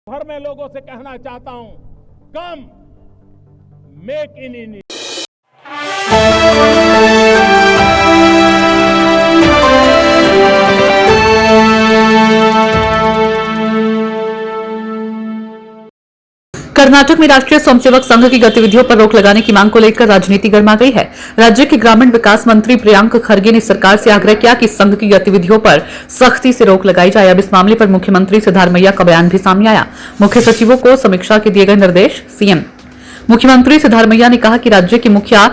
भर में लोगों से कहना चाहता हूं, कम मेक इन इंडिया। कर्नाटक में राष्ट्रीय स्वयंसेवक संघ की गतिविधियों पर रोक लगाने की मांग को लेकर राजनीति गर्मा गई है। राज्य के ग्रामीण विकास मंत्री प्रियांक खरगे ने सरकार से आग्रह किया कि संघ की गतिविधियों पर सख्ती से रोक लगाई जाए। अब इस मामले पर मुख्यमंत्री सिद्धारमैया का बयान भी सामने आया। मुख्य सचिवों को समीक्षा के दिए गए निर्देश। सीएम मुख्यमंत्री सिद्धारमैया ने कहा कि राज्य के मुख्य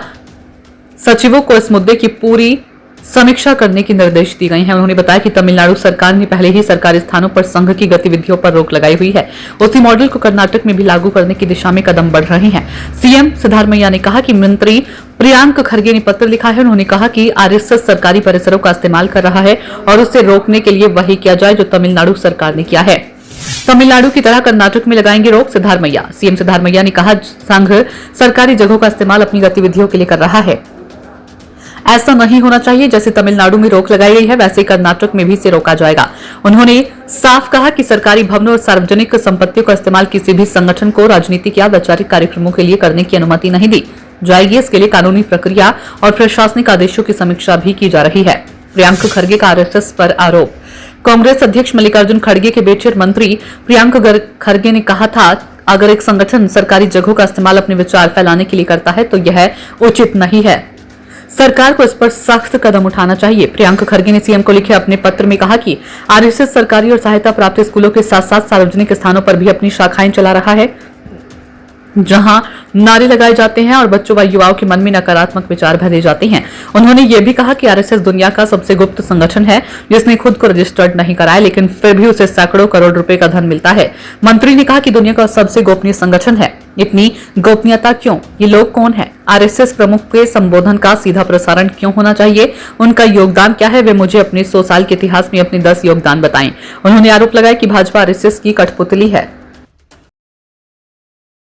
सचिवों को इस मुद्दे की पूरी समीक्षा करने के निर्देश दिए गए हैं। उन्होंने बताया कि तमिलनाडु सरकार ने पहले ही सरकारी स्थानों पर संघ की गतिविधियों पर रोक लगाई हुई है। उसी मॉडल को कर्नाटक में भी लागू करने की दिशा में कदम बढ़ रहे हैं। सीएम सिद्धारमैया ने कहा कि मंत्री प्रियांक खरगे ने पत्र लिखा है। उन्होंने कहा कि आरएसएस सरकारी परिसरों का इस्तेमाल कर रहा है और उसे रोकने के लिए वही किया जाए जो तमिलनाडु सरकार ने किया है। तमिलनाडु की तरह कर्नाटक में लगाएंगे रोक, सिद्धारमैया। सीएम सिद्धारमैया ने कहा संघ सरकारी जगहों का इस्तेमाल अपनी गतिविधियों के लिए कर रहा है। ऐसा नहीं होना चाहिए। जैसे तमिलनाडु में रोक लगाई गई है वैसे कर्नाटक में भी इसे रोका जाएगा। उन्होंने साफ कहा कि सरकारी भवनों और सार्वजनिक संपत्तियों का इस्तेमाल किसी भी संगठन को राजनीतिक या वैचारिक कार्यक्रमों के लिए करने की अनुमति नहीं दी जाएगी। इसके लिए कानूनी प्रक्रिया और प्रशासनिक आदेशों की समीक्षा भी की जा रही है। प्रियांक खरगे का आरएसएस पर आरोप। कांग्रेस अध्यक्ष मल्लिकार्जुन खड़गे के बेटे मंत्री प्रियांक खरगे ने कहा था, अगर एक संगठन सरकारी जगहों का इस्तेमाल अपने विचार फैलाने के लिए करता है तो यह उचित नहीं है। सरकार को इस पर सख्त कदम उठाना चाहिए। प्रियांक खरगे ने सीएम को लिखे अपने पत्र में कहा कि आरएसएस सरकारी और सहायता प्राप्त स्कूलों के साथ साथ सार्वजनिक स्थानों पर भी अपनी शाखाएं चला रहा है, जहां नारे लगाए जाते हैं और बच्चों व युवाओं के मन में नकारात्मक विचार भरे जाते हैं। उन्होंने ये भी कहा कि आरएसएस दुनिया का सबसे गुप्त संगठन है जिसने खुद को रजिस्टर्ड नहीं कराया, लेकिन फिर भी उसे सैकड़ों करोड़ रुपए का धन मिलता है। मंत्री ने कहा कि दुनिया का सबसे गोपनीय संगठन है। इतनी गोपनीयता क्यों? ये लोग कौन है? आरएसएस प्रमुख के संबोधन का सीधा प्रसारण क्यों होना चाहिए? उनका योगदान क्या है? वे मुझे अपने 100 साल के इतिहास में अपने 10 योगदान बताएं। उन्होंने आरोप लगाया कि भाजपा आरएसएस की कठपुतली है।